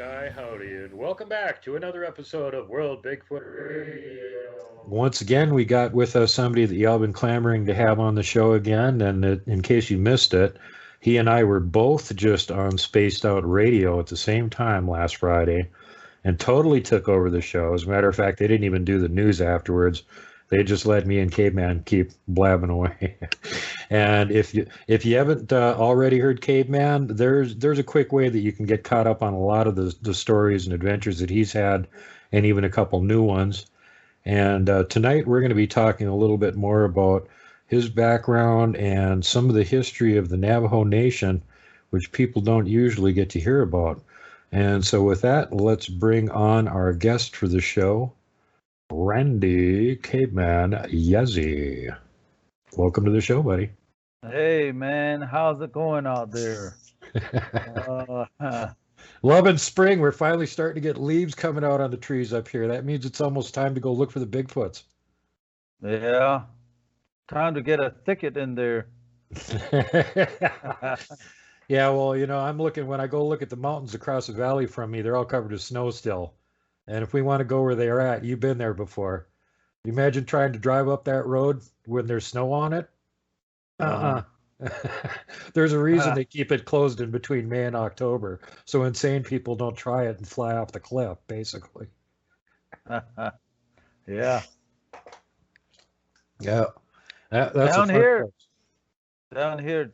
Sky Howdy, and welcome back to another episode of World Bigfoot Radio. Once again, we got with us somebody that y'all been clamoring to have on the show again, and in case you missed it, he and I were both just on Spaced Out Radio at the same time last Friday, and totally took over the show. As a matter of fact, they didn't even do the news afterwards. They just let me and Caveman keep blabbing away. And if you haven't already heard Caveman, there's a quick way that you can get caught up on a lot of the stories and adventures that he's had, and even a couple new ones. And tonight we're going to be talking a little bit more about his background and some of the history of the Navajo Nation, which people don't usually get to hear about. And so with that, let's bring on our guest for the show, Randy Caveman Yazzie. Welcome to the show, buddy. Hey, man. How's it going out there? Loving spring. We're finally starting to get leaves coming out on the trees up here. That means it's almost time to go look for the Bigfoots. Yeah. Time to get a thicket in there. Yeah, well, I'm looking, when I go look at the mountains across the valley from me, they're all covered with snow still. And if we want to go where they are at, you've been there before. You imagine trying to drive up that road when there's snow on it? There's a reason they keep it closed in between May and October, so insane people don't try it and fly off the cliff, basically. Yeah. Yeah. That's down here,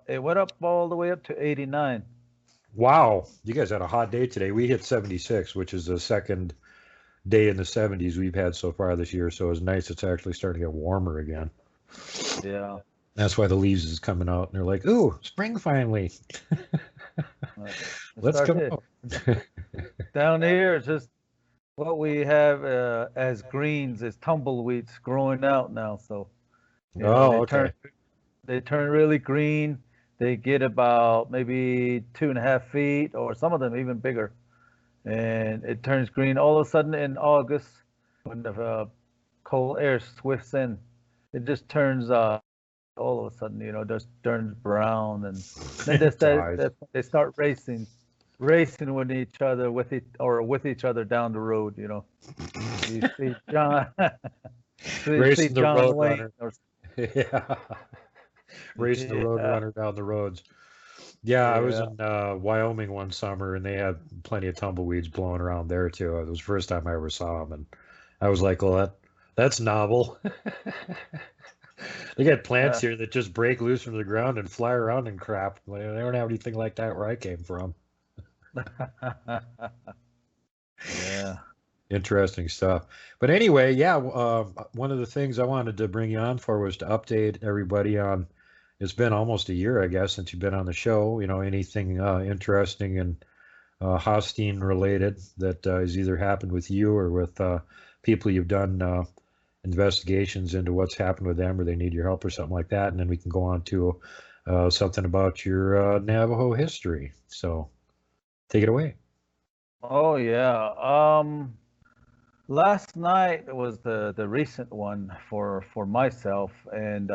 it went up all the way up to 89. Wow, you guys had a hot day today. We hit 76, which is the second day in the 70s we've had so far this year. So it's nice. It's actually starting to get warmer again. Yeah. That's why the leaves is coming out, and they're like, "Ooh, spring finally." Let's come out. Down here, it's just what we have as greens is tumbleweeds growing out now. So, okay. They turn really green. They get about maybe 2.5 feet, or some of them even bigger. And it turns green all of a sudden in August when the cold air swifts in. It just turns all of a sudden, just turns brown, and then they start racing with each other, with each other down the road. You see John, racing the road Wayne, runner. Yeah. Racing the road runner down the roads. Yeah, I was in Wyoming one summer, and they had plenty of tumbleweeds blowing around there too. It was the first time I ever saw them, and I was like, "Well, that's novel." They got plants here that just break loose from the ground and fly around and crap. They don't have anything like that where I came from. Yeah. Interesting stuff. But anyway, yeah, one of the things I wanted to bring you on for was to update everybody on. It's been almost a year, I guess, since you've been on the show. Anything interesting and Hostine related that has either happened with you or with people you've done investigations into what's happened with them, or they need your help or something like that. And then we can go on to something about your Navajo history. So take it away. Oh, yeah. Last night was the recent one for myself, and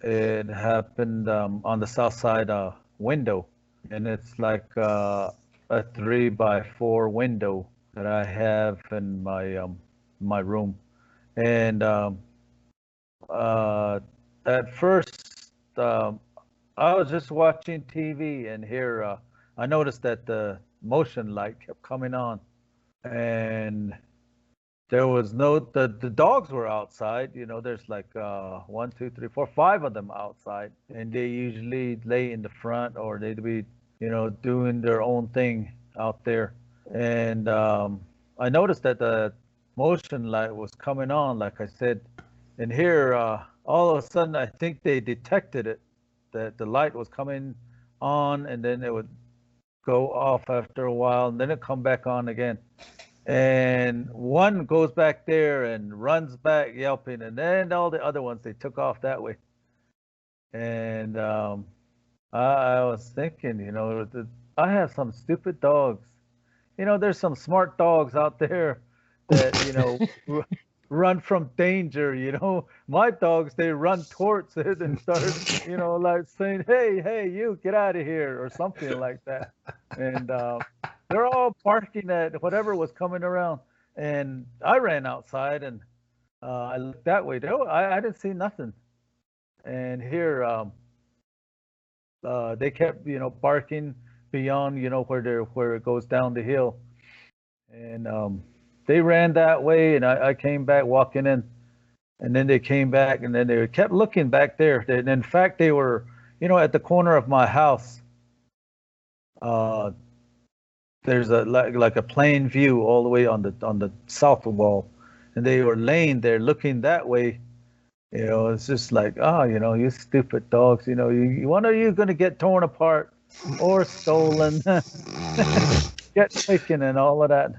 it happened on the south side window, and it's like a 3x4 window that I have in my room. And at first, I was just watching TV, and here I noticed that the motion light kept coming on, and there was the dogs were outside. There's like 1, 2, 3, 4, 5 of them outside, and they usually lay in the front, or they'd be doing their own thing out there. And I noticed that the motion light was coming on, like I said, and here all of a sudden I think they detected it, that the light was coming on, and then it would go off after a while, and then it come back on again. And one goes back there and runs back yelping, and then all the other ones, they took off that way. And I was thinking, I have some stupid dogs. There's some smart dogs out there that run from danger. My dogs, they run towards it and start like saying, hey, you get out of here, or something like that. And they're all barking at whatever was coming around. And I ran outside and I looked that way. I didn't see nothing. And here they kept, barking beyond, where it goes down the hill. And they ran that way, and I came back walking in, and then they came back, and then they kept looking back there. And in fact, they were, at the corner of my house. There's like a plain view all the way on the south wall, and they were laying there looking that way. It's just like, oh, you stupid dogs. When are you going to get torn apart or stolen, get taken, and all of that?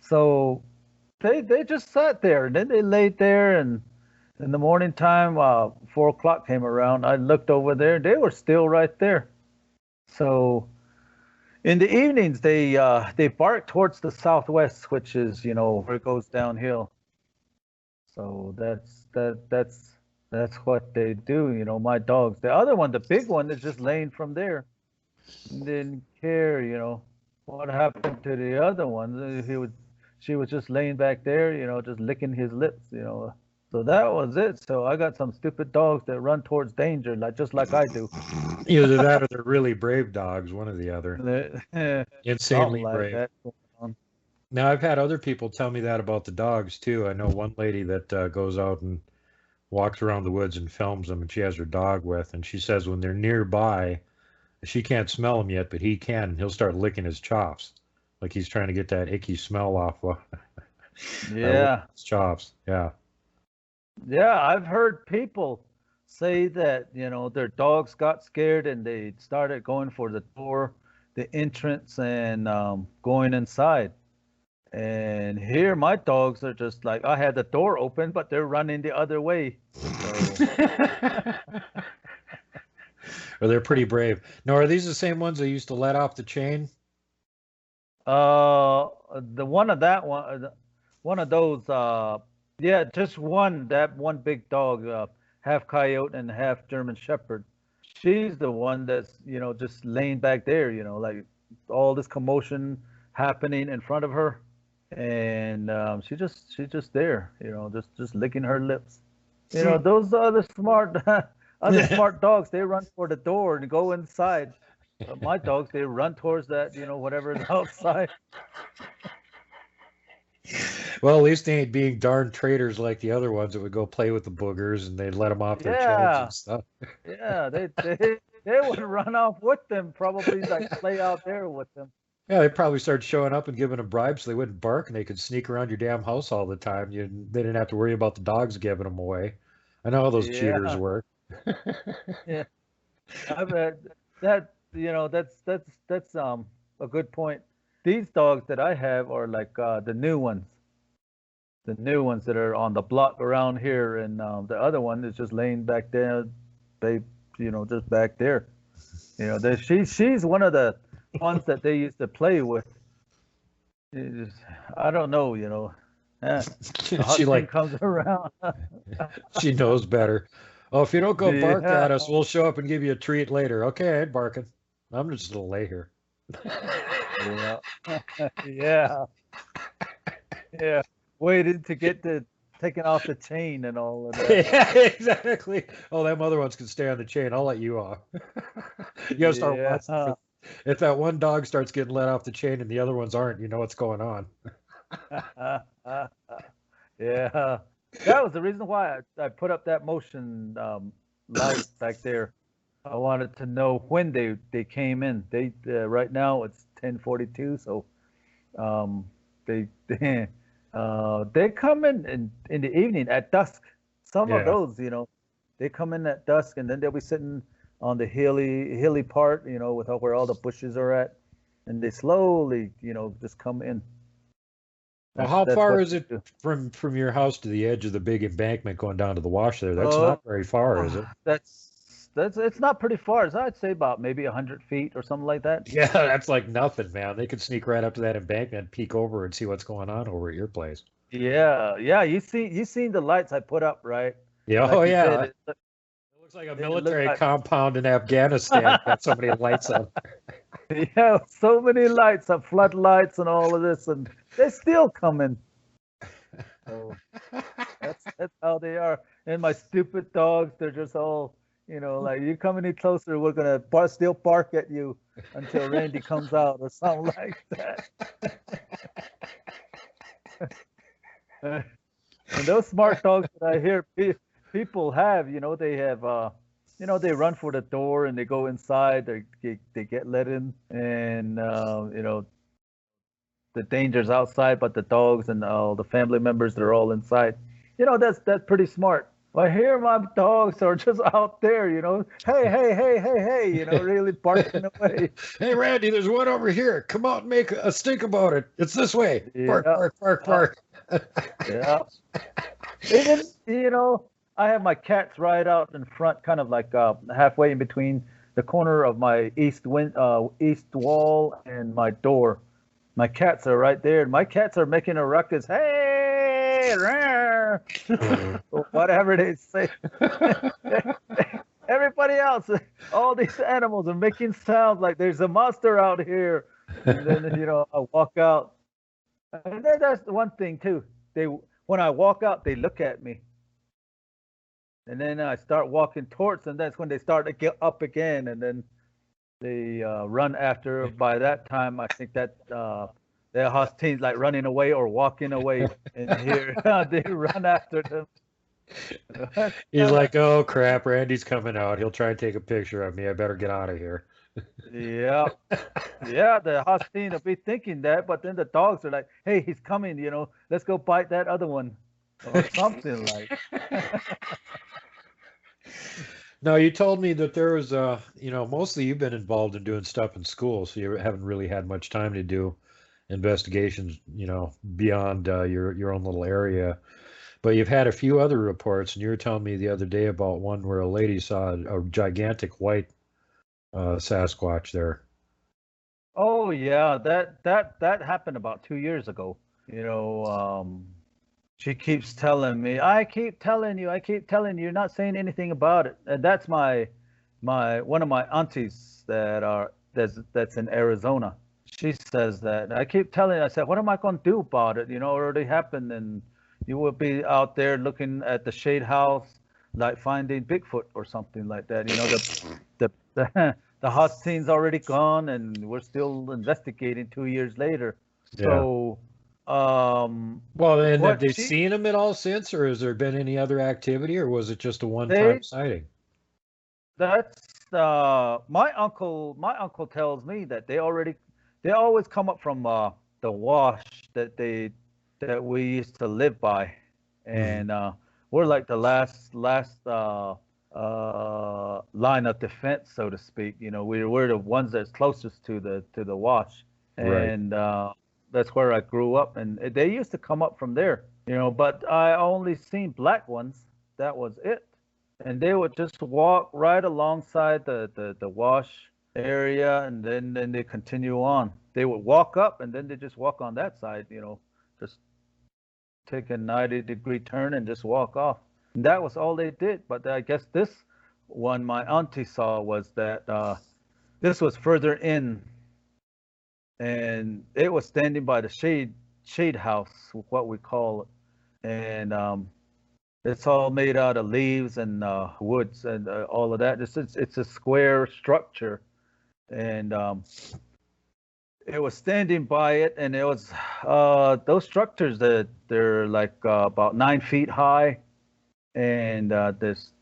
So they just sat there, and then they laid there, and in the morning time, 4 o'clock came around. I looked over there, and they were still right there. So in the evenings, they bark towards the southwest, which is where it goes downhill. So that's what they do. My dogs. The other one, the big one, is just laying from there. Didn't care. What happened to the other one. She was just laying back there. Just licking his lips. So that was it. So I got some stupid dogs that run towards danger, just like I do. Either that or they're really brave dogs, one or the other. Insanely like brave. That. Now, I've had other people tell me that about the dogs, too. I know one lady that goes out and walks around the woods and films them, and she has her dog with, and she says when they're nearby, she can't smell them yet, but he can, and he'll start licking his chops, like he's trying to get that icky smell off. Yeah. His chops, yeah. Yeah, I've heard people say that, their dogs got scared and they started going for the door, the entrance, and going inside. And here my dogs are just like, I had the door open, but they're running the other way. So. Well, they're pretty brave. Now, are these the same ones that used to let off the chain? The one of those, yeah, just one, that one big dog, half coyote and half German Shepherd. She's the one that's, just laying back there, like all this commotion happening in front of her. And she's just there, just licking her lips. Those other smart dogs, they run for the door and go inside. But my dogs, they run towards that, whatever is outside. Well, at least they ain't being darn traitors like the other ones that would go play with the boogers and they'd let them off their chains and stuff. Yeah, they would run off with them, probably like play out there with them. Yeah, they'd probably start showing up and giving them bribes so they wouldn't bark and they could sneak around your damn house all the time. They didn't have to worry about the dogs giving them away. I know how those cheaters work. Yeah, I bet that that's a good point. These dogs that I have are like the new ones that are on the block around here, and the other one is just laying back there. They, just back there. She's one of the ones that they used to play with. I don't know. She comes around. She knows better. Oh, if you don't go bark at us, we'll show up and give you a treat later. Okay, I ain't barking. I'm just gonna lay here. Yeah. Yeah. Waited to get taken off the chain and all of that. Yeah, exactly. Oh, them other ones can stay on the chain. I'll let you off. You gotta start watching. If that one dog starts getting let off the chain and the other ones aren't, you know what's going on. Yeah. That was the reason why I put up that motion light back there. I wanted to know when they came in. They right now it's 10:42, so they come in the evening at dusk. Some of those, they come in at dusk, and then they'll be sitting on the hilly part, with where all the bushes are at, and they slowly, just come in. Well, how far is it from your house to the edge of the big embankment going down to the wash there? That's not very far, is it? It's not pretty far. I'd say about maybe 100 feet or something like that. Yeah, that's like nothing, man. They could sneak right up to that embankment, peek over, and see what's going on over at your place. Yeah. You seen the lights I put up, right? Yeah. Like it It's like a They look military like, compound in Afghanistan. Got so many lights on. yeah, so many lights, floodlights and all of this, and they're still coming. So that's how they are. And my stupid dogs, they're just all, like you come any closer, we're gonna still bark at you until Randy comes out or something like that. And those smart dogs that I hear people have, they have, they run for the door and they go inside. They get let in, and the danger's outside, but the dogs and all the family members, they're all inside. That's pretty smart. Well, here my dogs are just out there, hey, hey, hey, hey, hey, really barking away. Hey, Randy, there's one over here. Come out and make a stink about it. It's this way. Bark, Yeah, bark, bark, bark. yeah. Even, I have my cats right out in front, kind of like halfway in between the corner of my east wall and my door. My cats are right there. My cats are making a ruckus. Hey, whatever they say. Everybody else, all these animals are making sounds like there's a monster out here. And then, I walk out. And then that's the one thing too. When I walk out, they look at me. And then I start walking towards them. That's when they start to get up again. And then they run after. By that time, I think that the Hostines like running away or walking away. And here they run after them. He's like, oh crap, Randy's coming out. He'll try and take a picture of me. I better get out of here. Yeah, yeah. The Hostine will be thinking that, but then the dogs are like, hey, he's coming. Let's go bite that other one, or something like. Now, you told me that there was, mostly you've been involved in doing stuff in school, so you haven't really had much time to do investigations, beyond your own little area. But you've had a few other reports, and you were telling me the other day about one where a lady saw a gigantic white Sasquatch there. Oh yeah, that happened about 2 years ago. She keeps telling me, I keep telling you, you're not saying anything about it. And that's my one of my aunties that's in Arizona. She says that. I keep telling her, I said, what am I going to do about it? It already happened, and you will be out there looking at the shade house, like finding Bigfoot or something like that. The hot scene's already gone, and we're still investigating 2 years later. Yeah. So, well, and have what they she seen him at all since, or has there been any other activity, or was it just a they one-time sighting? that's my uncle. My uncle tells me that they always come up from the wash that we used to live by, Mhm. and we're like the last line of defense, so to speak. We're the ones that's closest to the wash, Right. and that's where I grew up, and they used to come up from there. But I only seen black ones. That was it, and they would just walk right alongside the wash area, and then they continue on. They would walk up, and then they just walk on that side. Just take a 90-degree turn and just walk off. And that was all they did. But I guess this one my auntie saw was that this was further in, and it was standing by the shade house, what we call it, and it's all made out of leaves and woods and all of that. It's a square structure, and it was standing by it, and it was those structures that they're like about 9 feet high, and there's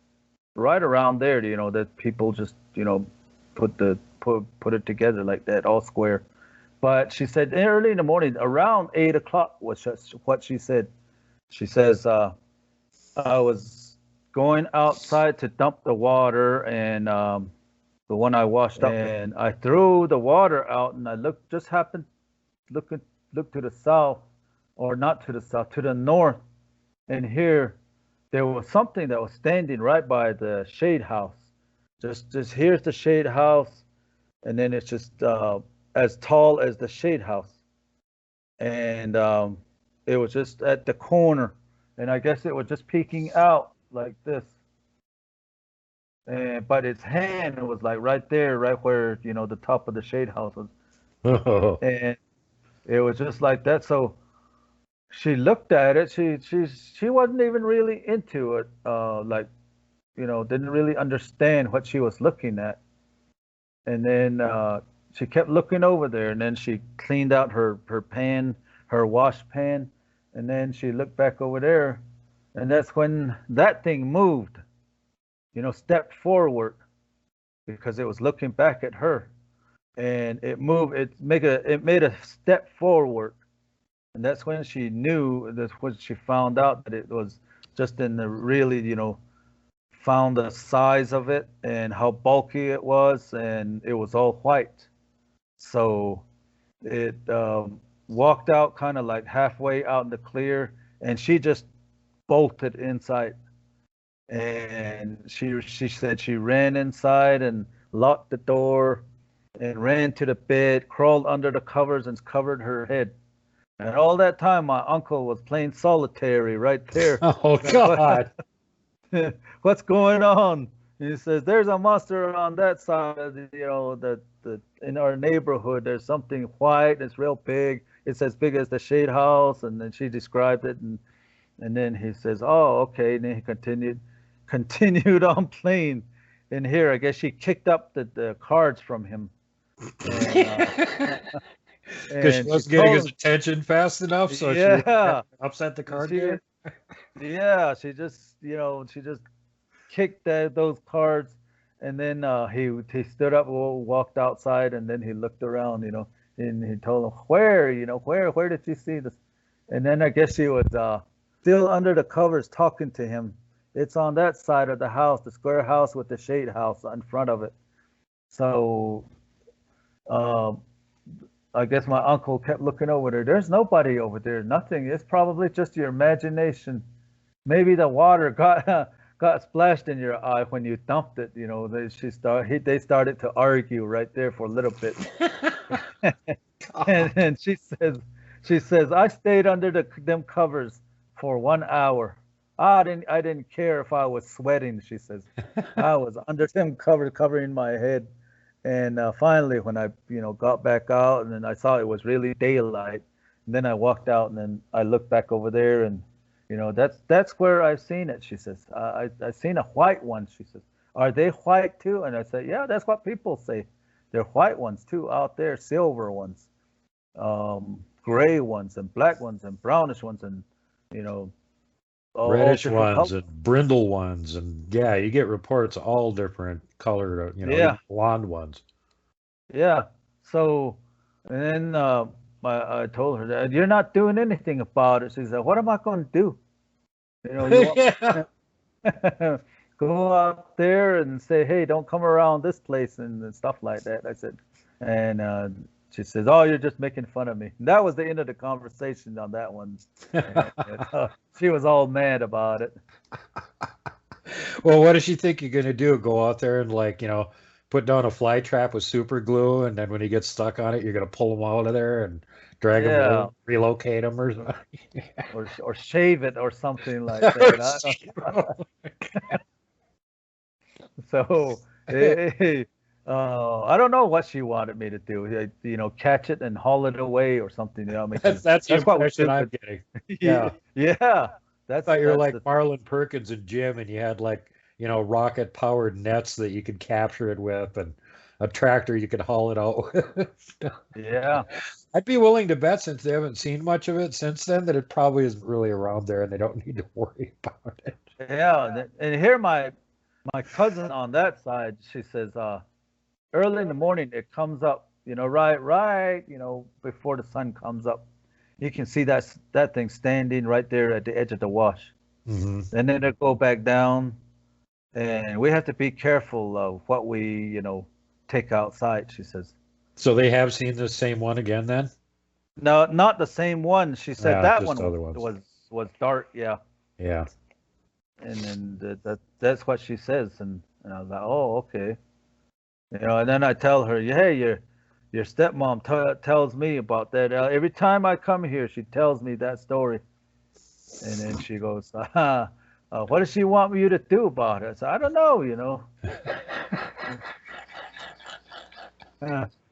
right around there, that people just put it together like that, all square. But she said early in the morning, around 8 o'clock, was just what she said. She says, I was going outside to dump the water, and the one I washed up, and I threw the water out, and I just happened look to the south, or not to the south, to the north, and here there was something that was standing right by the shade house. Just here's the shade house, and then it's just as tall as the shade house, and it was just at the corner, and I guess it was just peeking out like this. but its hand was like right there, right where the top of the shade house was, Oh, and it was just like that. So she looked at it. She wasn't even really into it. Like didn't really understand what she was looking at. And then she kept looking over there, and then she cleaned out her pan, her wash pan, and then she looked back over there, and that's when that thing moved. Stepped forward because it was looking back at her, and it moved. It made a step forward, and that's when she knew. That's when she found out that it was just in the really, found the size of it and how bulky it was, and it was all white. So it walked out kind of like halfway out in the clear, and she just bolted inside. And she said she ran inside and locked the door and ran to the bed, crawled under the covers and covered her head. And all that time, my uncle was playing solitary right there. oh God. What's going on? He says, there's a monster on that side of the in our neighborhood. There's something white. It's real big. It's as big as the shade house. And then she described it. And then he says, oh, okay. And then he continued on playing. And here, I guess she kicked up the cards from him. Because she And wasn't getting his attention fast enough, so she upset the card game. Yeah, she just kicked those cards, and then he stood up, walked outside, and then he looked around, and he told him, where did you see this? And then I guess she was still under the covers talking to him. It's on that side of the house, the square house with the shade house in front of it. So I guess my uncle kept looking over there. There's nobody over there. Nothing. It's probably just your imagination. Maybe the water got splashed in your eye when you dumped it. They started to argue right there for a little bit. and she says I stayed under them covers for 1 hour. I didn't care if I was sweating. She says I was under them covering my head. And finally, when I, got back out, and then I saw it was really daylight, and then I walked out, and then I looked back over there, and, that's where I've seen it. She says, I seen a white one. She says, are they white too? And I said, yeah, that's what people say. They're white ones too out there, silver ones, gray ones, and black ones, and brownish ones, and Reddish different ones colors. and brindle ones, and yeah, you get reports all different colored, Yeah, even blonde ones. yeah. So, and then I told her that you're not doing anything about it. She said, "What am I going to do? You Yeah. want go out there and say, hey, don't come around this place and stuff like that." I said, and she says, "Oh, you're just making fun of me." And that was the end of the conversation on that one. And she was all mad about it. Well, what does she think you're gonna do? Go out there and put down a fly trap with super glue, and then when he gets stuck on it, you're gonna pull him out of there and drag him Yeah, away, relocate him or something. or shave it or something like that. So, I don't know what she wanted me to do. Catch it and haul it away or something. That's Because that's the that's what we impression do. I'm getting. Yeah. Yeah, I that's thought you were that's like the Marlon Perkins and Jim, and you had rocket powered nets that you could capture it with, and a tractor you could haul it out with. yeah, I'd be willing to bet, since they haven't seen much of it since then, that it probably isn't really around there, and they don't need to worry about it. yeah. And here my cousin on that side, she says, early in the morning it comes up. Right. Before the sun comes up, you can see that thing standing right there at the edge of the wash, Hmm. and then it go back down. And we have to be careful of what we, take outside, she says. So they have seen the same one again then? No, not the same one. She said Yeah, that just one other ones. was dark, yeah. Yeah. And then that's what she says, and I was like, oh, okay. And then I tell her, hey, your stepmom tells me about that. Every time I come here, she tells me that story. And then she goes, What does she want you to do about it? I said, I don't know,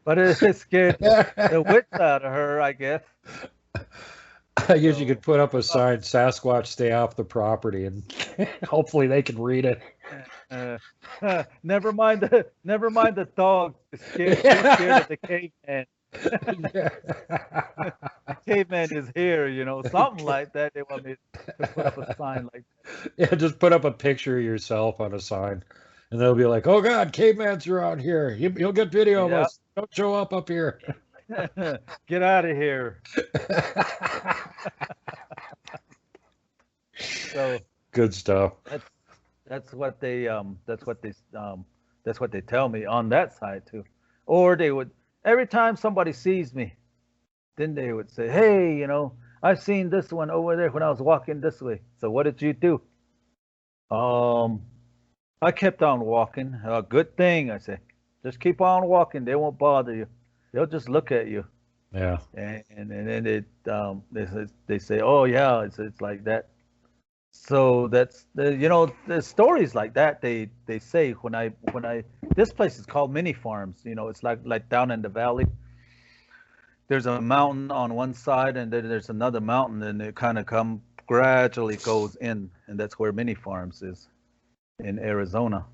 but it scared the wits out of her, I guess. I guess you So, could put up a sign, Sasquatch, stay off the property, and hopefully they can read it. never mind the dog. Scared, too scared of the caveman. The caveman is here, something like that. They want me to put up a sign like that. Yeah, just put up a picture of yourself on a sign, and they'll be like, "Oh God, caveman's around here. He'll get video of Yeah. us. Don't show up here." Get out of here. So good stuff. That's what they tell me on that side too. Or they would, every time somebody sees me, then they would say, "Hey, I've seen this one over there when I was walking this way. So what did you do?" I kept on walking. Good thing, I say. Just keep on walking. They won't bother you. They'll just look at you. Yeah. And then they say, "Oh yeah, it's like that." So that's the stories like that they say when I this place is called Mini Farms. It's like down in the valley. There's a mountain on one side, and then there's another mountain, and it kind of gradually goes in, and that's where Mini Farms is in Arizona.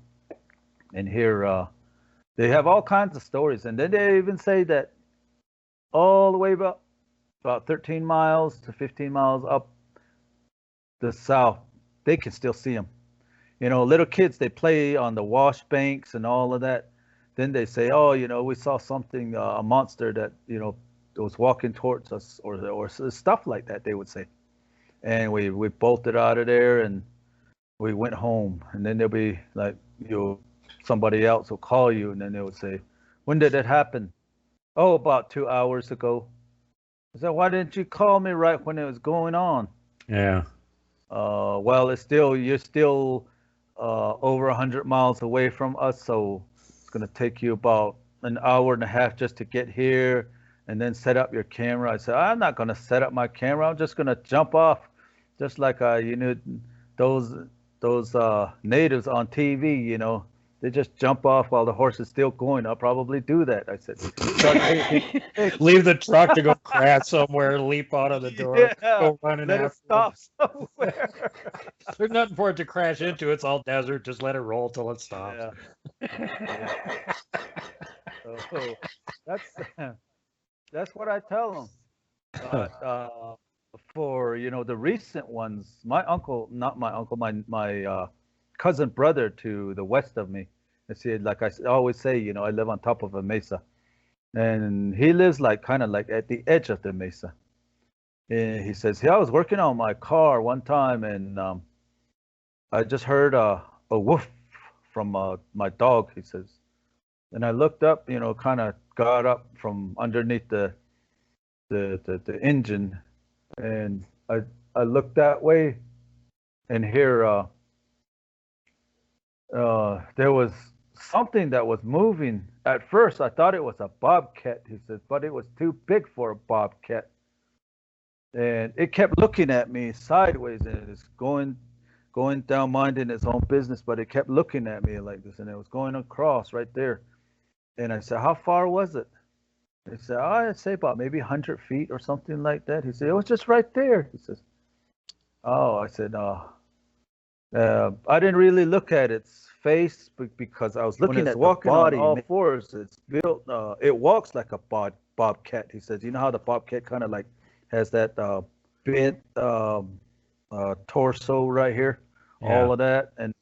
And here they have all kinds of stories, and then they even say that all the way about 13 miles to 15 miles up the south, they can still see them. Little kids, they play on the wash banks and all of that. Then they say, "Oh, we saw something, a monster that was walking towards us," or stuff like that. They would say, and we bolted out of there and we went home. And then there'll be like somebody else will call you, and then they would say, "When did it happen?" "Oh, about 2 hours ago." I said, "Why didn't you call me right when it was going on?" Yeah. Well, you're still over 100 miles away from us, so it's gonna take you about an hour and a half just to get here, and then set up your camera. I said, "I'm not gonna set up my camera. I'm just gonna jump off, just like those natives on TV. They just jump off while the horse is still going. I'll probably do that." I said, "Leave the truck to go crash somewhere, leap out of the door, go running let it after stop somewhere." There's nothing for it to crash into. It's all desert. Just let it roll till it stops. Yeah. So that's what I tell them. But for the recent ones, not my uncle, my cousin brother to the west of me. I see, like I always say, I live on top of a mesa, and he lives kind of like at the edge of the mesa. And he says, "Yeah, I was working on my car one time, and I just heard a woof from my dog." He says, and I looked up, kind of got up from underneath the engine, and I looked that way, and here there was something that was moving. At first, I thought it was a bobcat. He says, but it was too big for a bobcat, and it kept looking at me sideways, and it's going down, minding its own business, but it kept looking at me like this, and it was going across right there. And I said, "How far was it?" He said, "I'd say about maybe 100 feet or something like that." He said, "It was just right there." He says, "Oh," I said, I didn't really look at its face because I was looking at the body. On all fours, it's built. It walks like a bobcat." He says, "You know how the bobcat kind of like has that bent torso right here, all of that, and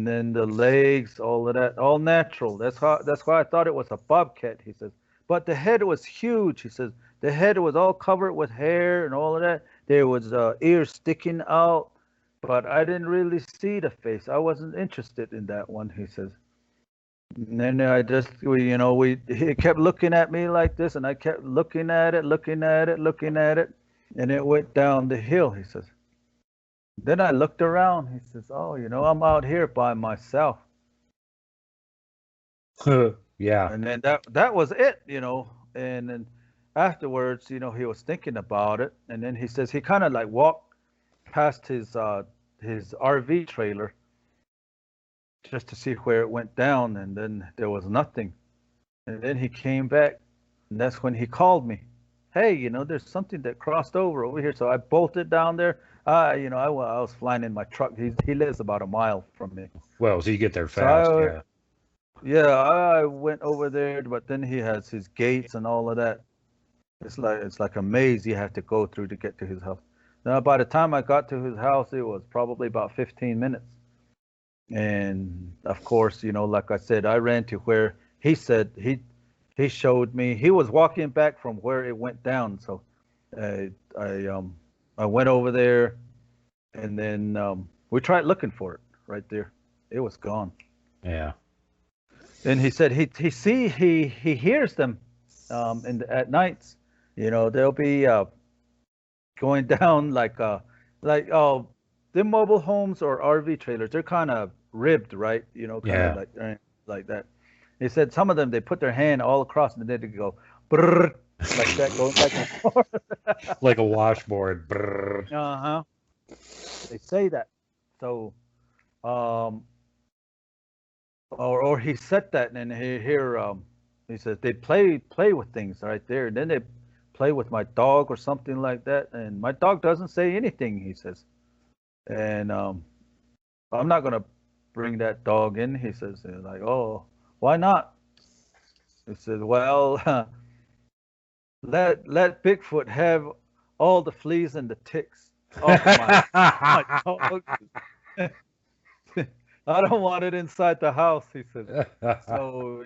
then the legs, all of that, all natural. That's why I thought it was a bobcat." He says, "But the head was huge." He says, "The head was all covered with hair and all of that. There was ears sticking out, but I didn't really see the face. I wasn't interested in that one." He says. And then I just, he kept looking at me like this, and I kept looking at it, and it went down the hill. He says. Then I looked around. He says, "Oh, I'm out here by myself." Yeah. And then that was it, And then afterwards, he was thinking about it, and then he says he kind of like walked past his his RV trailer just to see where it went down, and then there was nothing. And then he came back, and that's when he called me. Hey, there's something that crossed over here. So I bolted down there. I was flying in my truck. He lives about a mile from me. Well, so you get there So fast, yeah. Yeah, I went over there, but then he has his gates and all of that. It's like a maze you have to go through to get to his house. Now, by the time I got to his house, it was probably about 15 minutes. And of course, like I said, I ran to where he said he showed me. He was walking back from where it went down. So I went over there, and then we tried looking for it right there. It was gone. Yeah. And he said he hears them at nights. They'll be going down like the mobile homes or RV trailers. They're kind of ribbed, right? Kind of like that. He said some of them they put their hand all across and then they go brrr, like that, going back and forth. Like a washboard. Brrr. Uh-huh. They say that. So, or he said that, and he says they play with things right there, and then they play with my dog or something like that, and my dog doesn't say anything. He says, and I'm not gonna bring that dog in. He says, like, oh, why not? He says, well, let Bigfoot have all the fleas and the ticks off my dog. I don't want it inside the house, he says. So,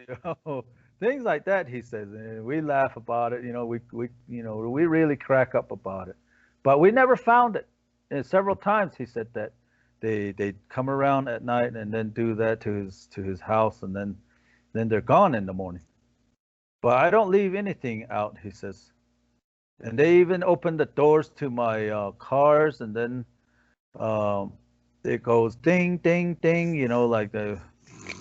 things like that, he says. And we laugh about it, we really crack up about it. But we never found it. And several times he said that they come around at night and then do that to his house, and then they're gone in the morning. But I don't leave anything out, he says. And they even open the doors to my cars, and then it goes ding, ding, ding, like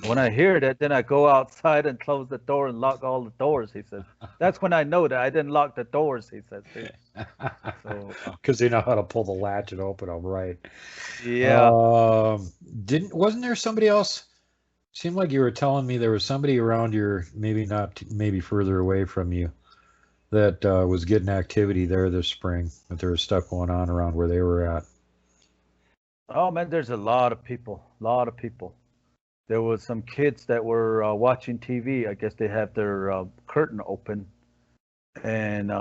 when I hear that, then I go outside and close the door and lock all the doors, he says. That's when I know that I didn't lock the doors, he says. So, because they know how to pull the latch and open them, right? Yeah. Wasn't there somebody else? Seemed like you were telling me there was somebody around your, maybe further away from you, that was getting activity there this spring, that there was stuff going on around where they were at. Oh man, there's a lot of people. There was some kids that were watching TV. I guess they have their curtain open, and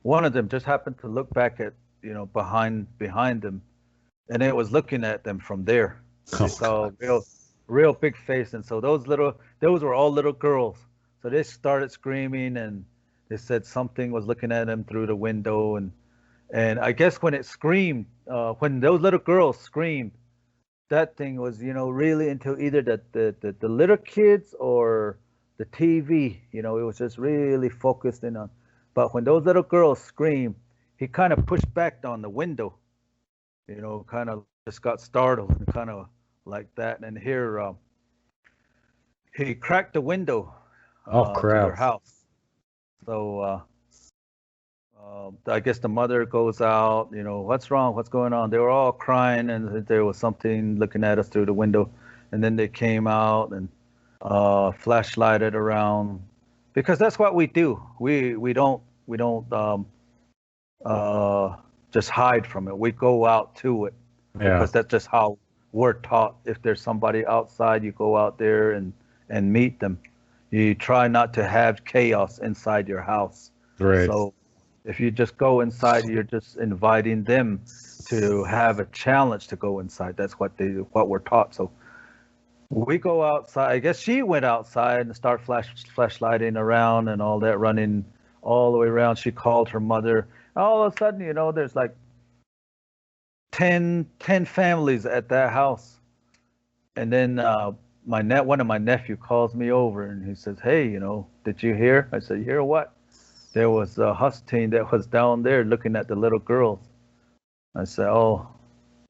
one of them just happened to look back at behind them, and it was looking at them from there. They saw a real big face, and so those were all little girls. So they started screaming, and they said something was looking at them through the window, and I guess when it screamed, when those little girls screamed, that thing was, really into either the little kids or the TV. It was just really focused in on. But when those little girls screamed, he kind of pushed back on the window, kind of just got startled and kind of like that. And here, he cracked the window to their house. So I guess the mother goes out, what's wrong? What's going on? They were all crying, and there was something looking at us through the window. And then they came out and flashlighted around, because that's what we do. We don't just hide from it. We go out to it, because that's just how we're taught. If there's somebody outside, you go out there and meet them. You try not to have chaos inside your house. Right. So if you just go inside, you're just inviting them to have a challenge to go inside. That's what we're taught. So we go outside. I guess she went outside and started flashlighting around and all that, running all the way around. She called her mother. All of a sudden, there's like 10 families at that house. And then one of my nephew calls me over, and he says, hey, did you hear? I said, you hear what? There was a Hustain that was down there looking at the little girls. I said, oh,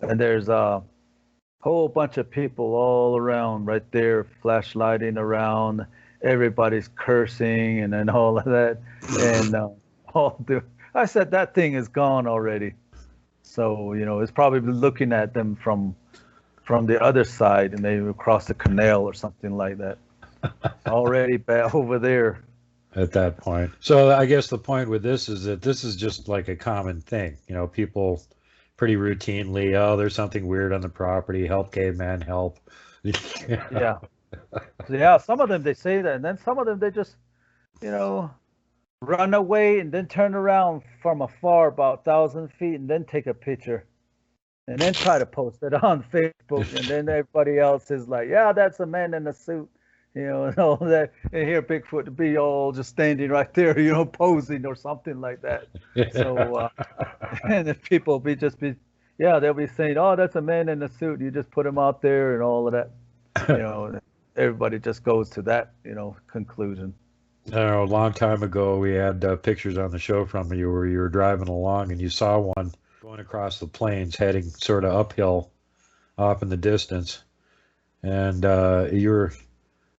and there's a whole bunch of people all around right there, flashlighting around. Everybody's cursing and all of that. And I said, that thing is gone already. So, it's probably looking at them from the other side and maybe across the canal or something like that. Already back over there. At that point. So I guess the point with this is that this is just like a common thing. People pretty routinely, oh, there's something weird on the property. Help, caveman, help. Yeah. So, yeah, some of them they say that, and then some of them they just, you know, run away and then turn around from afar about 1,000 feet and then take a picture and then try to post it on Facebook. And then everybody else is like, yeah, that's a man in a suit, and all that. And here Bigfoot to be all just standing right there, posing or something like that. So, and if people they'll be saying, oh, that's a man in a suit. You just put him out there and all of that. Everybody just goes to that, conclusion. I don't know, a long time ago, we had pictures on the show from you where you were driving along and you saw one going across the plains, heading sort of uphill off in the distance. And you were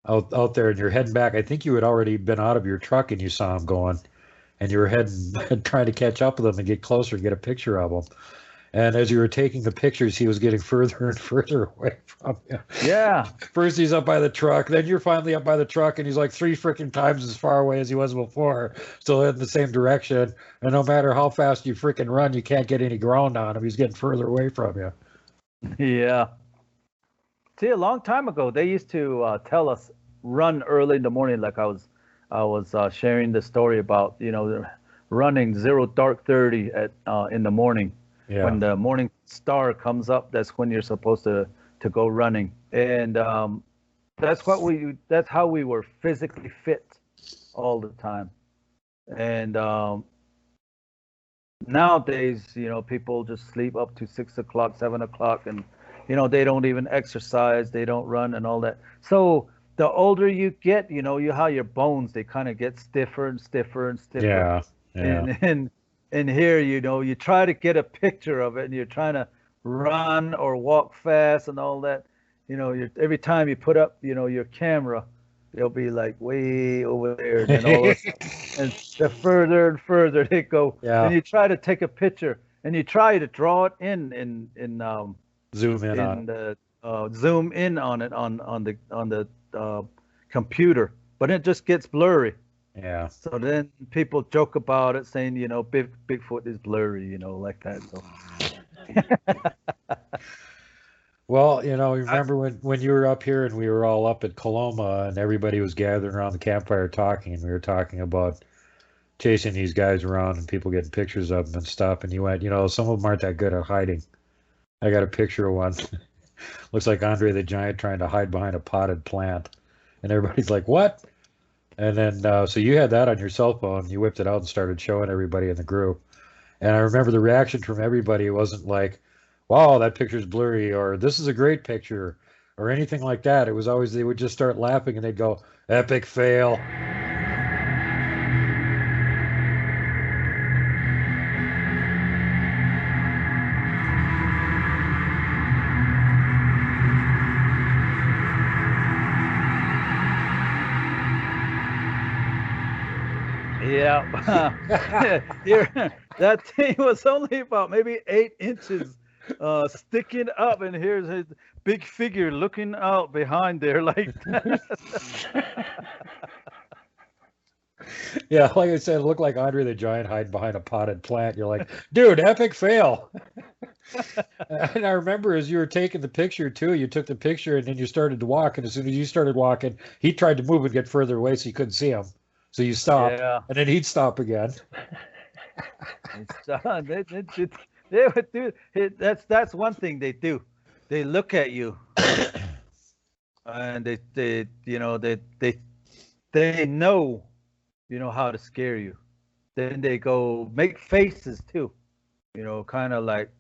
out there and you're heading back. I think you had already been out of your truck and you saw him going. And you were heading, trying to catch up with him and get closer and get a picture of him. And as you were taking the pictures, he was getting further and further away from you. Yeah. First he's up by the truck, then you're finally up by the truck, and he's like 3 freaking times as far away as he was before, still in the same direction. And no matter how fast you freaking run, you can't get any ground on him. He's getting further away from you. Yeah. See, a long time ago, they used to tell us run early in the morning. Like I was sharing the story about running 0 dark 30 at in the morning. Yeah. When the morning star comes up, that's when you're supposed to go running. And that's how we were physically fit all the time. And nowadays, people just sleep up to 6 o'clock, 7 o'clock, and they don't even exercise, they don't run and all that. So the older you get, how your bones, they kind of get stiffer and stiffer and stiffer. Yeah. Yeah. And here, you try to get a picture of it and you're trying to run or walk fast and all that. Every time you put up, your camera, they'll be like way over there. And then all of a sudden, and the further and further they go. Yeah. And you try to take a picture and you try to draw it in zoom in on it. Zoom in on it on the computer, but it just gets blurry. Yeah. So then people joke about it, saying, Bigfoot is blurry, like that. So. Well, remember when you were up here and we were all up at Coloma and everybody was gathering around the campfire talking, and we were talking about chasing these guys around and people getting pictures of them and stuff. And you went, some of them aren't that good at hiding. I got a picture of one. Looks like Andre the Giant trying to hide behind a potted plant. And everybody's like, what? And then, so you had that on your cell phone. You whipped it out and started showing everybody in the group. And I remember the reaction from everybody. It wasn't like, wow, that picture's blurry, or this is a great picture, or anything like that. It was always, they would just start laughing and they'd go, epic fail. Yeah. That thing was only about maybe 8 inches sticking up, and here's his big figure looking out behind there like that. Yeah, like I said, it looked like Andre the Giant hiding behind a potted plant. You're like, dude, epic fail. And I remember as you were taking the picture too, you took the picture and then you started to walk, and as soon as you started walking, he tried to move and get further away so you couldn't see him. So you stopped, and then he'd stop again. They would do it. That's one thing they do. They look at you, and they know, how to scare you. Then they go make faces too, kind of like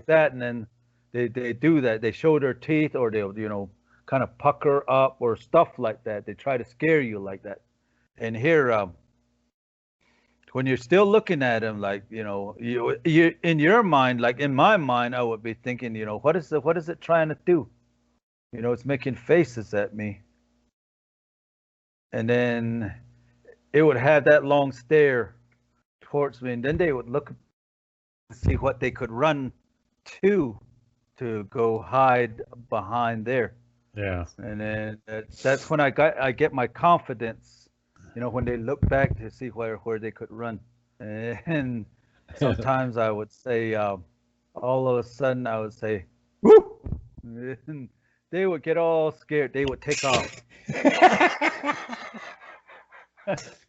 that, and then they do that. They show their teeth, or they'll kind of pucker up or stuff like that. They try to scare you like that. And here, when you're still looking at him, like, you in your mind, like in my mind, I would be thinking, what is it trying to do? It's making faces at me. And then it would have that long stare towards me, and then they would look to see what they could run to go hide behind there. Yeah. And then that's when I get my confidence, when they look back to see where they could run. And sometimes I would say, all of a sudden I would say, whoop! And they would get all scared. They would take off.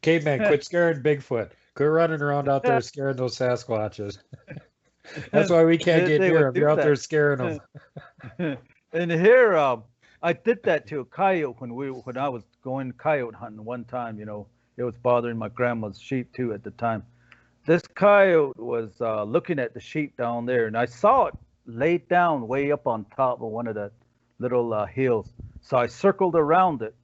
Caveman, quit scaring Bigfoot. Quit running around out there scaring those Sasquatches. That's why we can't get near them. You're out there scaring them. And here, I did that to a coyote when I was going coyote hunting one time. It was bothering my grandma's sheep too at the time. This coyote was looking at the sheep down there, and I saw it laid down way up on top of one of the little hills. So I circled around it,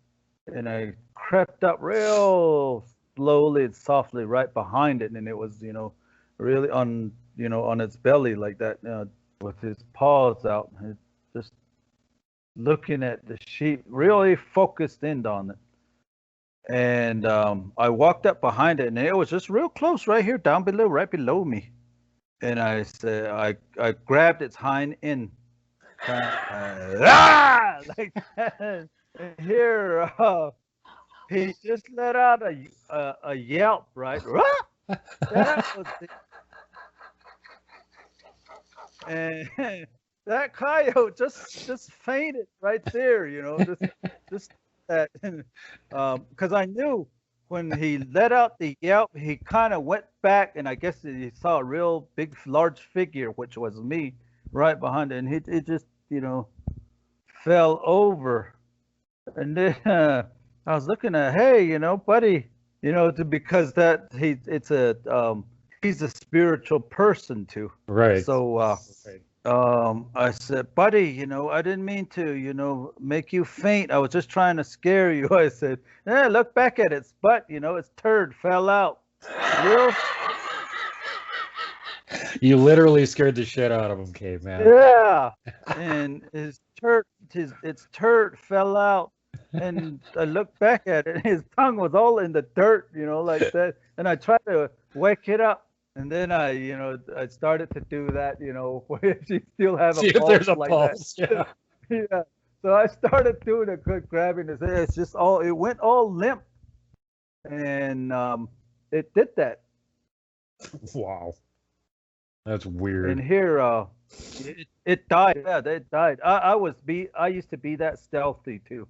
and I crept up real slowly and softly right behind it, and it was, really on its belly like that, with his paws out, and just looking at the sheep, really focused in on it. And I walked up behind it, and it was just real close right here, down below, right below me. And I said, I grabbed its hind end, like that. And here, he just let out a yelp, right? That was and that coyote just fainted right there, just that, because I knew when he let out the yelp, he kind of went back, and I guess he saw a real big, large figure, which was me, right behind it, and it just, fell over. And then I was looking at, hey, buddy, because he's a spiritual person too. Right. So I said, buddy, I didn't mean to, make you faint. I was just trying to scare you. I said, look back at its butt, its turd fell out. You literally scared the shit out of him, Caveman. Yeah. And its turd fell out. And I looked back at it, and his tongue was all in the dirt, like that. And I tried to wake it up. And then I started to do that, if you still have a pulse. See if there's a like pulse. That. Yeah. Yeah. So I started doing a good grabbing his head. It's just it went all limp. And it did that. Wow. That's weird. And here, it died. Yeah, it died. I used to be that stealthy too.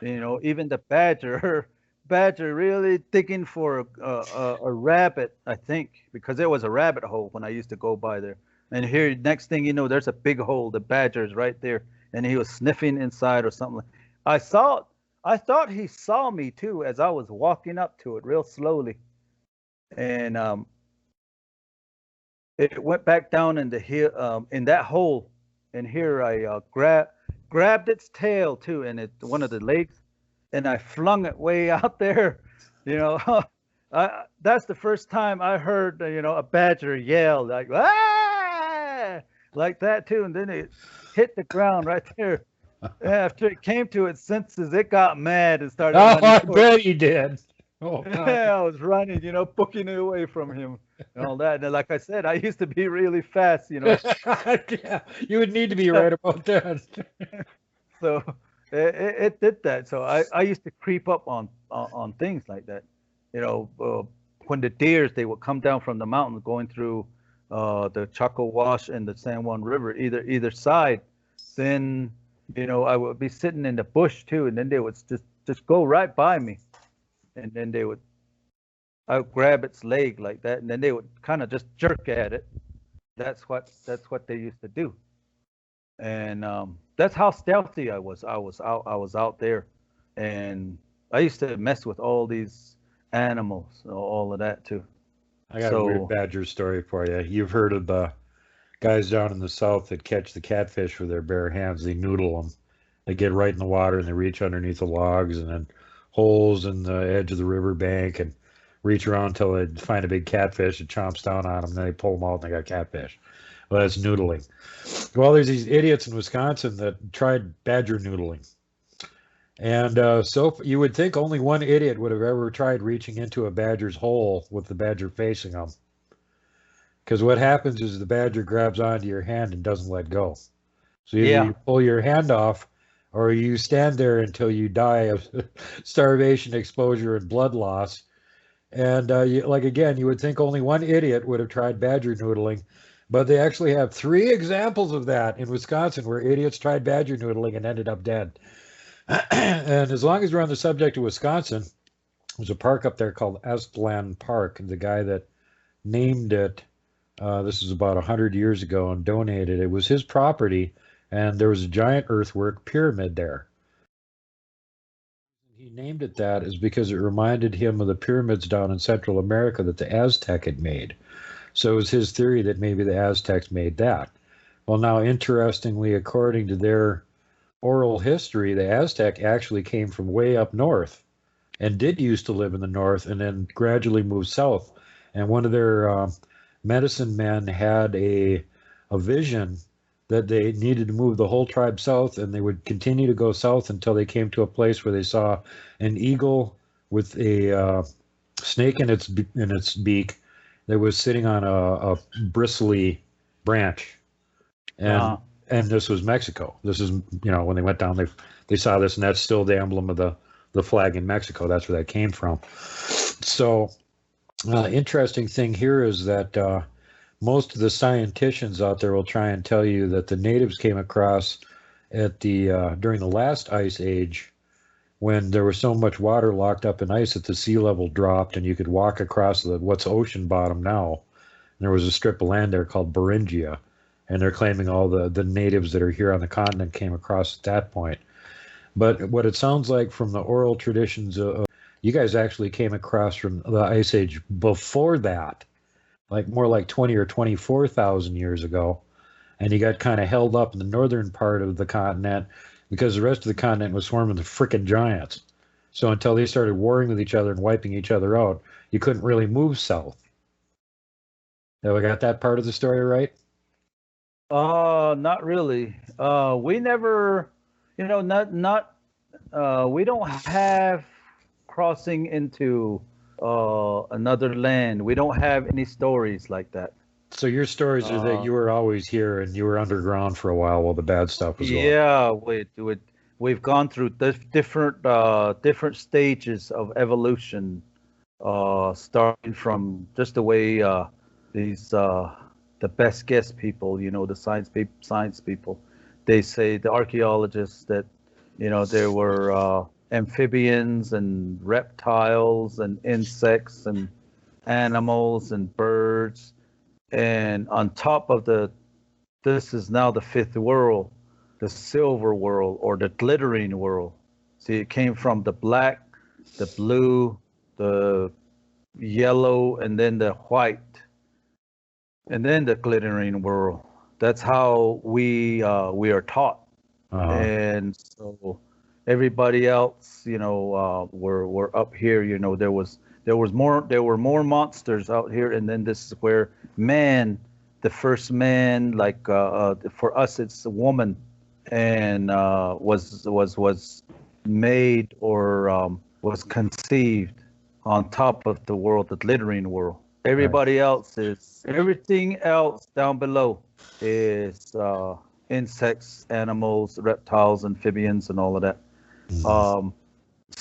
Even the badger really digging for a rabbit, I think, because there was a rabbit hole when I used to go by there. And here, next thing you know, there's a big hole. The badger's right there, and he was sniffing inside or something. I thought he saw me too as I was walking up to it real slowly, and it went back down in the hill, in that hole. And here I grabbed its tail too, and one of the legs. And I flung it way out there, that's the first time I heard, a badger yell like, ah, like that too. And then it hit the ground right there. After it came to its senses, it got mad and started running. I bet he did. Oh, yeah, I was running, booking it away from him and all that. And like I said, I used to be really fast, Yeah, you would need to be right about that. So it did that. So I used to creep up on things like that. When the deers, they would come down from the mountain going through the Chaco Wash and the San Juan River, either side, then, I would be sitting in the bush too, and then they would just go right by me. And then I would grab its leg like that, and then they would kind of just jerk at it. That's what they used to do. And that's how stealthy I was. I was out there, and I used to mess with all these animals, all of that too. I got a weird badger story for you. You've heard of the guys down in the south that catch the catfish with their bare hands. They noodle them. They get right in the water and they reach underneath the logs and then holes in the edge of the river bank and reach around until they find a big catfish. It chomps down on them. And then they pull them out and they got catfish. Well, that's noodling. Well, there's these idiots in Wisconsin that tried badger noodling. And so you would think only one idiot would have ever tried reaching into a badger's hole with the badger facing them. Because what happens is the badger grabs onto your hand and doesn't let go. So either Yeah. you pull your hand off or you stand there until you die of starvation, exposure, and blood loss. And like again, you would think only one idiot would have tried badger noodling, but they actually have 3 examples of that in Wisconsin where idiots tried badger noodling and ended up dead. And as long as we're on the subject of Wisconsin, there's a park up there called Estland Park. The guy that named it, this is about 100 years ago, and donated it. It was his property, and there was a giant earthwork pyramid there. He named it that is because it reminded him of the pyramids down in Central America that the Aztec had made. So it was his theory that maybe the Aztecs made that. Well, now, interestingly, according to their oral history, the Aztec actually came from way up north and did used to live in the north and then gradually moved south. And one of their medicine men had a vision that they needed to move the whole tribe south, and they would continue to go south until they came to a place where they saw an eagle with a snake in its beak that was sitting on a bristly branch, and and this was Mexico. This is when they went down, they saw this, and that's still the emblem of the flag in Mexico. That's where that came from. So, interesting thing here is that most of the scienticians out there will try and tell you that the natives came across at the during the last ice age, when there was so much water locked up in ice that the sea level dropped and you could walk across what's ocean bottom now. And there was a strip of land there called Beringia, and they're claiming all the natives that are here on the continent came across at that point. But what it sounds like from the oral traditions you guys actually came across from the ice age before that, like more like 20 or 24,000 years ago, and you got kind of held up in the northern part of the continent because the rest of the continent was swarming with frickin' giants. So until they started warring with each other and wiping each other out, you couldn't really move south. Have I got that part of the story right? Not really. We never, we don't have crossing into another land. We don't have any stories like that. So your stories are that you were always here and you were underground for a while the bad stuff was going. Yeah, we've gone through different stages of evolution, starting from just the way these the best guess people, the science people, they say, the archaeologists, that there were amphibians and reptiles and insects and animals and birds, and on top of this is now the fifth world, the silver world, or the glittering world. See, it came from the black, the blue, the yellow, and then the white, and then the glittering world. That's how we are taught. And so everybody else, were up here. There were more monsters out here, and then this is where man, the first man, like for us it's a woman, and was made, or was conceived on top of the world, the glittering world. Everybody else is, everything else down below is insects, animals, reptiles, amphibians, and all of that.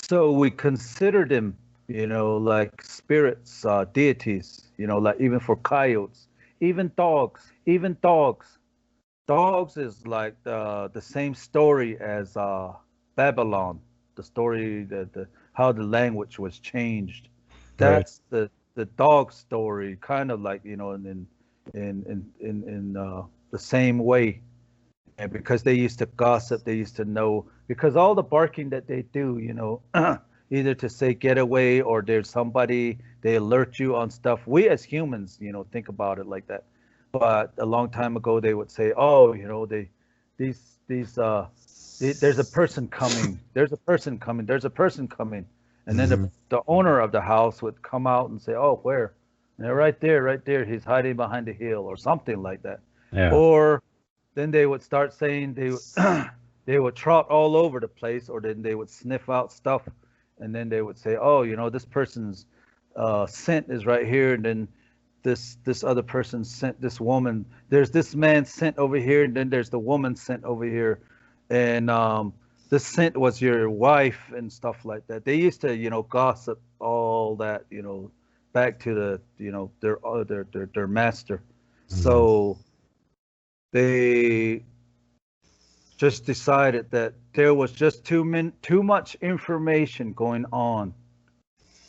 So we consider them, like spirits, deities, like even for coyotes, even dogs. Dogs is like the same story as Babylon, the story that how the language was changed. That's the dog story, kind of like, in the same way. And because they used to gossip, they used to know, because all the barking that they do, either to say get away, or there's somebody, they alert you on stuff. We as humans, think about it like that. But a long time ago, they would say, oh, there's a person coming. There's a person coming. There's a person coming. And then the owner of the house would come out and say, oh, where? And they're right there. He's hiding behind a hill or something like that. Yeah. Or then they would start saying they would trot all over the place, or then they would sniff out stuff, and then they would say, "Oh, this person's scent is right here," and then this other person sent this woman. There's this man scent over here, and then there's the woman scent over here, and this scent was your wife and stuff like that. They used to, gossip all that, back to the, their master. Mhm. So they just decided that there was just too much information going on,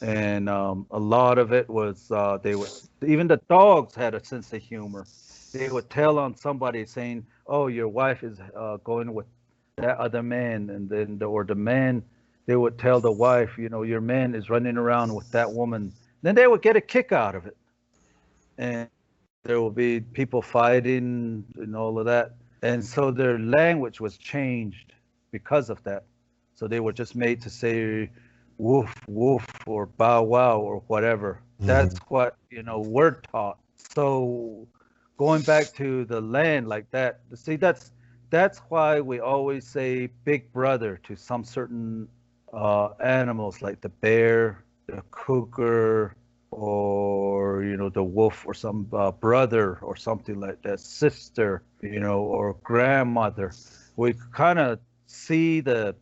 and a lot of it was they would even the dogs had a sense of humor. They would tell on somebody saying, "Oh, your wife is going with that other man," and then or the man, they would tell the wife, "Your man is running around with that woman." Then they would get a kick out of it, and there will be people fighting and all of that. And so their language was changed because of that. So they were just made to say woof, woof, or bow wow, or whatever. That's Mhm. what, we're taught. So going back to the land like that, see, that's why we always say big brother to some certain animals like the bear, the cougar, or the wolf, or some brother or something like that, sister, or grandmother. We kind of see the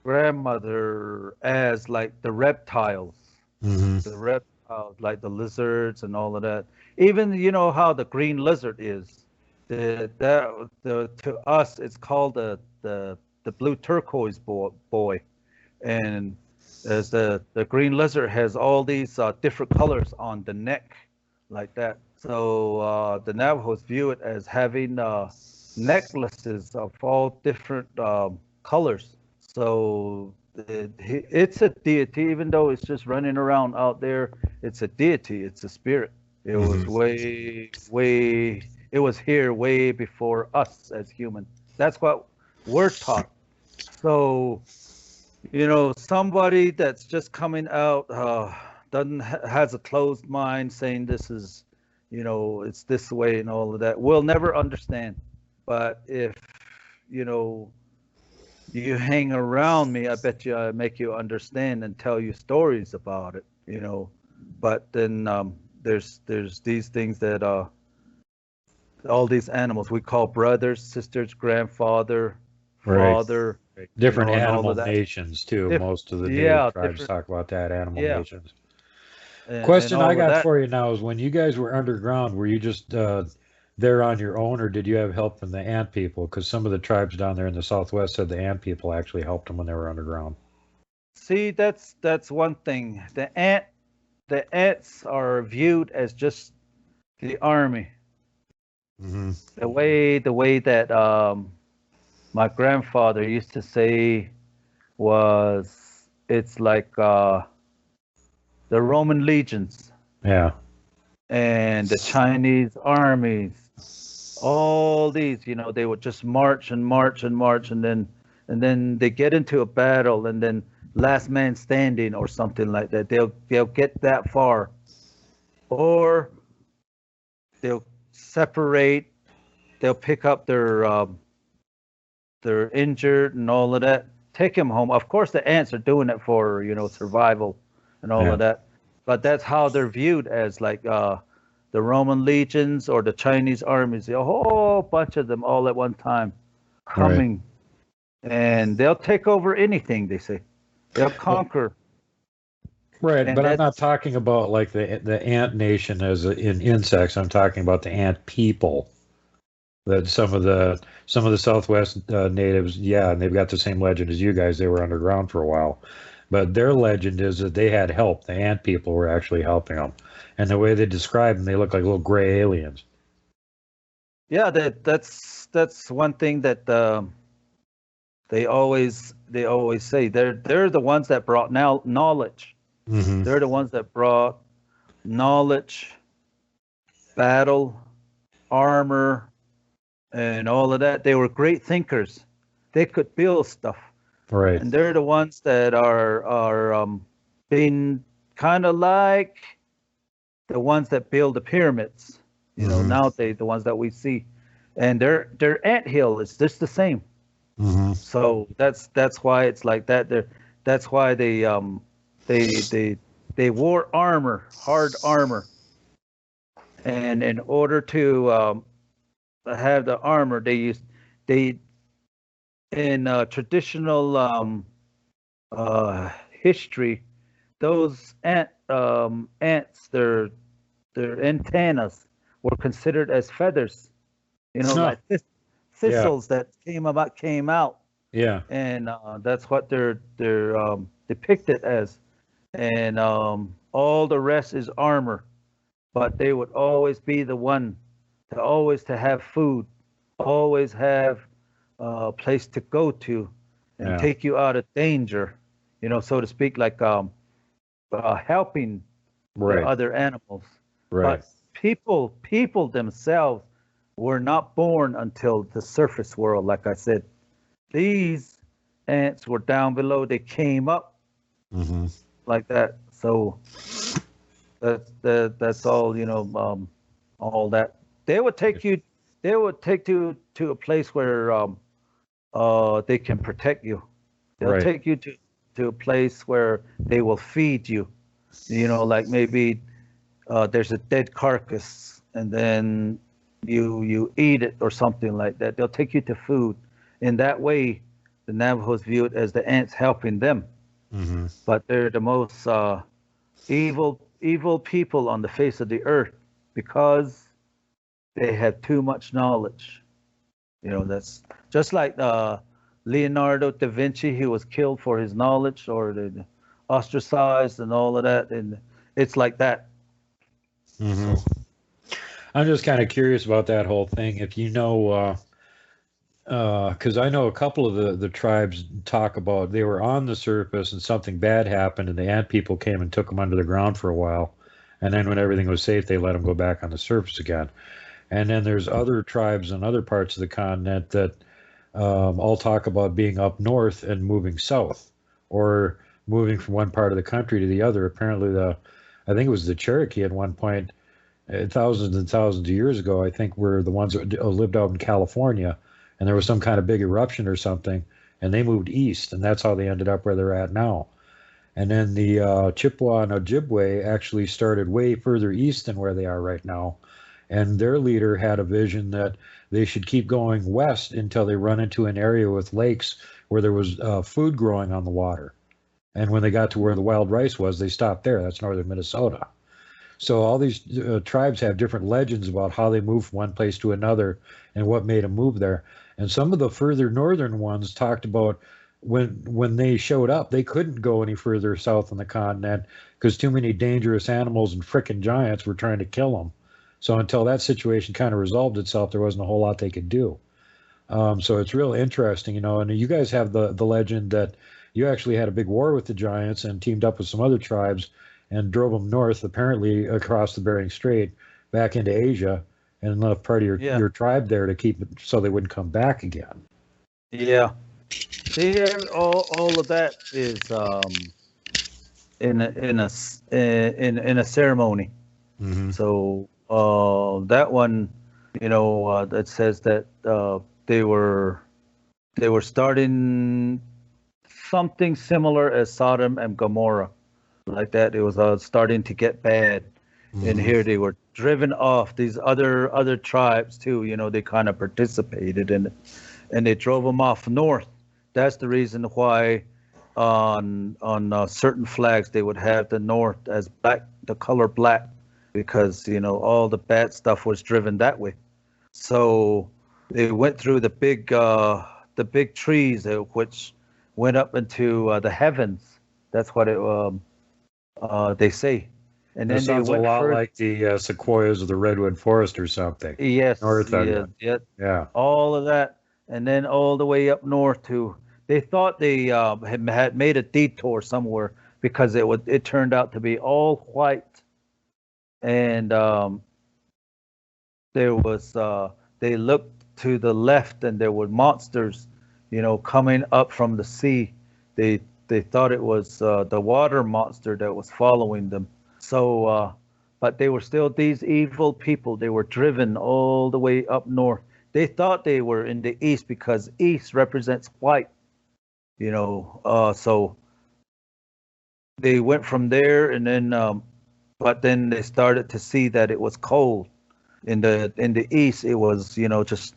grandmother as like the reptiles, Mhm. like the lizards and all of that. Even how the green lizard is. To us it's called the blue turquoise boy, and as the green lizard has all these different colors on the neck, like that. So the Navajos view it as having necklaces of all different colors. So it's a deity, even though it's just running around out there. It's a deity. It's a spirit. It was Mhm. way. It was here way before us as human. That's what we're taught. So somebody that's just coming out doesn't has a closed mind, saying this is, it's this way and all of that. We'll never understand. But if you know you hang around me, I bet you I make you understand and tell you stories about it. But then there's these things that all these animals we call brothers, sisters, grandfather, Right. father, Different and all of animal that. nations too. Different, Most of the native yeah, tribes different, talk about that, animal yeah, nations. and Question I all of got that. for you now is when you guys were underground, were you just there on your own, or did you have help from the ant people? Because some of the tribes down there in the Southwest said the ant people actually helped them when they were underground. See, that's one thing. The ants are viewed as just the army. Hmm. The way that my grandfather used to say was, it's like the Roman legions Yeah. and the Chinese armies. All these, they would just march and march and march, and then they get into a battle, and then last man standing or something like that. They'll get that far, or they'll separate. They'll pick up their injured and all of that, take them home. Of course, the ants are doing it for survival and all Yeah. of that, but that's how they're viewed, as like the Roman legions or the Chinese armies. A whole bunch of them all at one time Right. coming, and they'll take over anything. They say they'll Well, conquer, right, and but I'm not that's talking about like the ant nation as in insects. I'm talking about the ant people. That some of the Southwest natives, yeah, and they've got the same legend as you guys. They were underground for a while, but their legend is that they had help. The ant people were actually helping them, and the way they describe them, they look like little gray aliens. yeah, that's one thing that they always say. They're the ones that brought now knowledge. Hmm. They're the ones that brought knowledge, battle, armor, and all of that. They were great thinkers. They could build stuff, Right. and they're the ones that are being kind of like the ones that build the pyramids. Hmm. Nowadays the ones that we see, and their ant hill is just the same. So that's why it's like that. That's why they wore armor, hard armor, and in order to have the armor, they in traditional history, those ants, their antennas were considered as feathers. Like thistles that came out. Yeah. And that's what they're depicted as. And all the rest is armor, but they would always be the one to have food, always have a place to go to, and take you out of danger, so to speak, like helping the other animals. Right. But people themselves were not born until the surface world. Like I said, these ants were down below. They came up like that. So that's all. All that they would take you. They would take you to a place where they can protect you. They'll take you to a place where they will feed you. Like maybe there's a dead carcass, and then you eat it or something like that. They'll take you to food. In that way, the Navajos view it as the ants helping them. But they're the most evil people on the face of the earth because they have too much knowledge. That's just like Leonardo da Vinci. He was killed for his knowledge, or the ostracized and all of that. And it's like that. I'm just kind of curious about that whole thing. If because I know a couple of the tribes talk about they were on the surface and something bad happened, and the ant people came and took them under the ground for a while, and then when everything was safe, they let them go back on the surface again. And then there's other tribes in other parts of the continent that all talk about being up north and moving south, or moving from one part of the country to the other. Apparently, I think it was the Cherokee at one point, thousands and thousands of years ago, I think, were the ones that lived out in California, and there was some kind of big eruption or something, and they moved east, and that's how they ended up where they're at now. And then the Chippewa and Ojibwe actually started way further east than where they are right now, and their leader had a vision that they should keep going west until they run into an area with lakes where there was food growing on the water. And when they got to where the wild rice was, they stopped there. That's northern Minnesota. So all these tribes have different legends about how they moved from one place to another and what made them move there. And some of the further northern ones talked about when they showed up, they couldn't go any further south on the continent because too many dangerous animals and frickin' giants were trying to kill them. So until that situation kind of resolved itself, there wasn't a whole lot they could do. So it's real interesting, and you guys have the legend that you actually had a big war with the giants and teamed up with some other tribes and drove them north, apparently across the Bering Strait, back into Asia, and left part of your tribe there to keep it so they wouldn't come back again. Yeah. See, all of that is in a ceremony. So that one, that says that they were starting something similar as Sodom and Gomorrah, like that. It was starting to get bad, and here they were driven off. These other tribes too, they kind of participated in it, and they drove them off north. That's the reason why on certain flags they would have the north as black, the color black, because all the bad stuff was driven that way. So they went through the big trees which went up into the heavens. That's what they say. And that then sounds they went a lot further, like the sequoias of the redwood forest or something. yes, North of it. yeah, all of that, and then all the way up north to. They thought they had made a detour somewhere because it turned out to be all white, and there was they looked to the left and there were monsters, coming up from the sea. They thought it was the water monster that was following them. So, but they were still these evil people. They were driven all the way up north they thought they were in the east because east represents white, so they went from there, and then but then they started to see that it was cold. In the east it was, just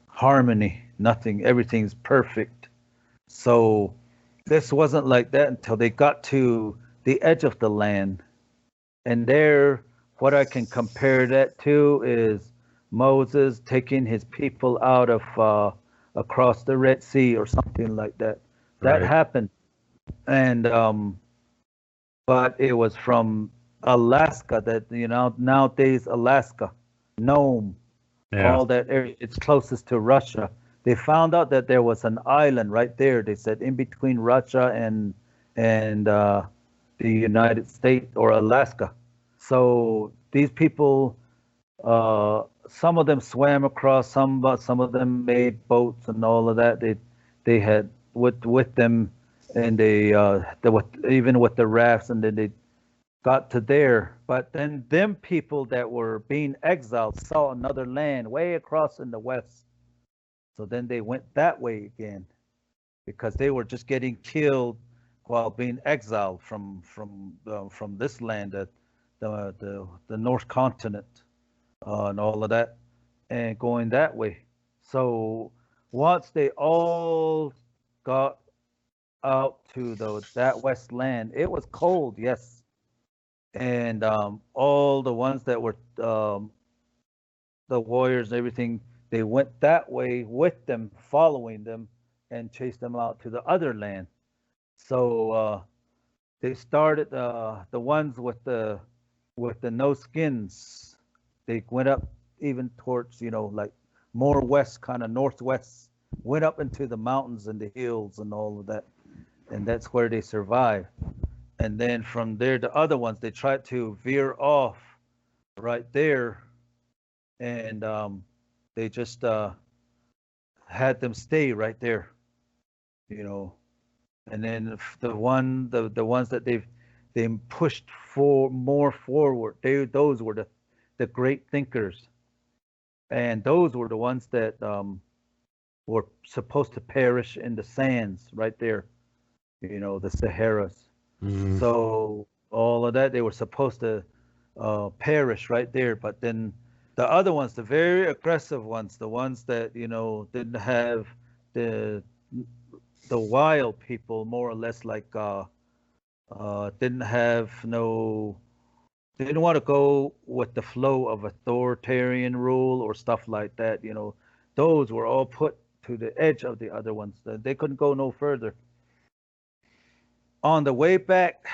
harmony, nothing, everything's perfect. So this wasn't like that until they got to the edge of the land. And there, what I can compare that to is Moses taking his people out of across the Red Sea or something like that. That Right. happened. And but it was from Alaska, that, nowadays Alaska, Nome, Yeah. all that area, it's closest to Russia. They found out that there was an island right there. They said in between Russia and the United States or Alaska. So these people, some of them swam across, some of them made boats and all of that. They had with them, and even with the rafts, and then they got to there. But then them people that were being exiled saw another land way across in the west. So then they went that way again because they were just getting killed while being exiled from this land, the North Continent, and all of that, and going that way. So once they all got out to that west land, it was cold, yes, and all the ones that were the warriors and everything, they went that way with them, following them, and chased them out to the other land. So they started the ones with the no skins. They went up even towards, like more west, kind of northwest, went up into the mountains and the hills and all of that, and that's where they survived. And then from there, the other ones, they tried to veer off right there, and they just had them stay right there, you know. And then the ones that they pushed for more forward, those were the great thinkers, and those were the ones that were supposed to perish in the sands right there, the Saharas. Mhm. So all of that, they were supposed to perish right there. But then the other ones, the very aggressive ones, the ones that didn't have the the wild people, more or less, like didn't have no, didn't want to go with the flow of authoritarian rule or stuff like that. Those were all put to the edge of the other ones. They couldn't go no further. On the way back,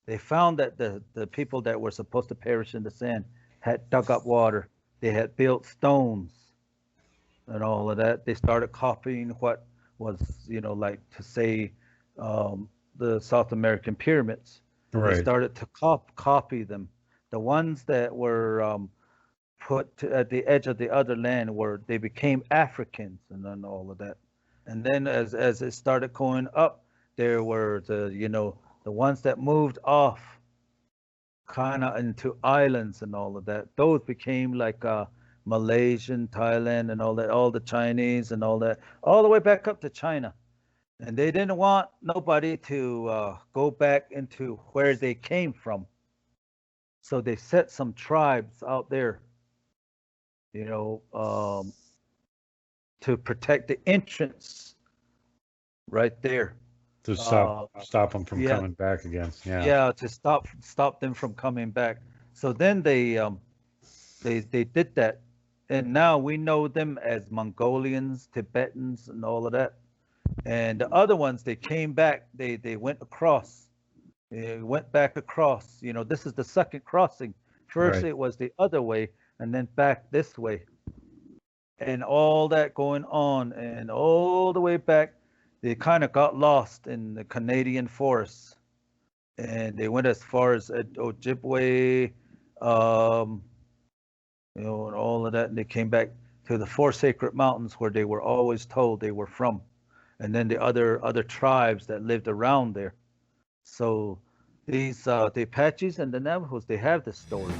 they found that the people that were supposed to perish in the sand had dug up water. They had built stones and all of that. They started copying what was, like, to say, the South American pyramids. They Right. started to copy them. The ones that were put at the edge of the other land, were they became Africans, and then all of that. And then as it started going up, there were the ones that moved off kind of into islands and all of that. Those became like Malaysian, Thailand, and all that, all the Chinese and all that, all the way back up to China. And they didn't want nobody to go back into where they came from. So they set some tribes out there, you know, um, to protect the entrance right there. To Uh, stop them from yeah, coming back again. Yeah. yeah, to stop them from coming back. So then they did that, and now we know them as Mongolians, Tibetans, and all of that. And the other ones, they came back. They went across. They went back across. This is the second crossing. First, Right. it was the other way, and then back this way, and all that going on, and all the way back. They kind of got lost in the Canadian forests, and they went as far as Ojibwe, um, and all of that, and they came back to the four sacred mountains where they were always told they were from, and then the other tribes that lived around there. So these the Apaches and the Navajos, they have this story.